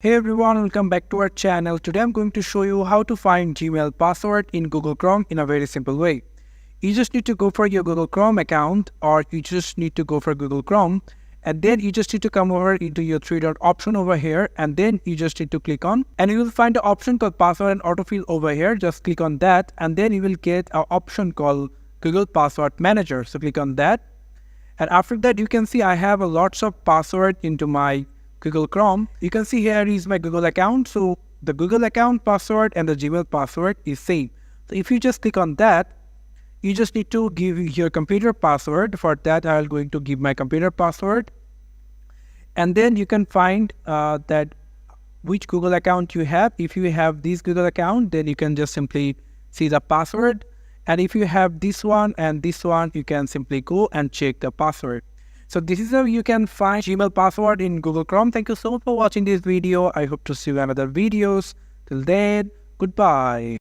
Hey everyone, welcome back to our channel. Today I'm going to show you how to find Gmail password in Google Chrome in a very simple way. You just need to go for your Google Chrome account, or you just need to go for Google Chrome, and then you just need to come over into your three dot option over here, and then you just need to click on, and you will find an option called password and autofill over here. Just click on that, and then you will get an option called Google Password Manager. So click on that, and after that you can see I have a lots of password into my Google Chrome. You can see here is my Google account. So the Google account password and the Gmail password is same. So if you just click on that, you just need to give your computer password. For that, I'm going to give my computer password. And then you can find that which Google account you have. If you have this Google account, then you can just simply see the password. And if you have this one and this one, you can simply go and check the password. So this is how you can find Gmail password in Google Chrome. Thank you so much for watching this video. I hope to see you in other videos. Till then, goodbye.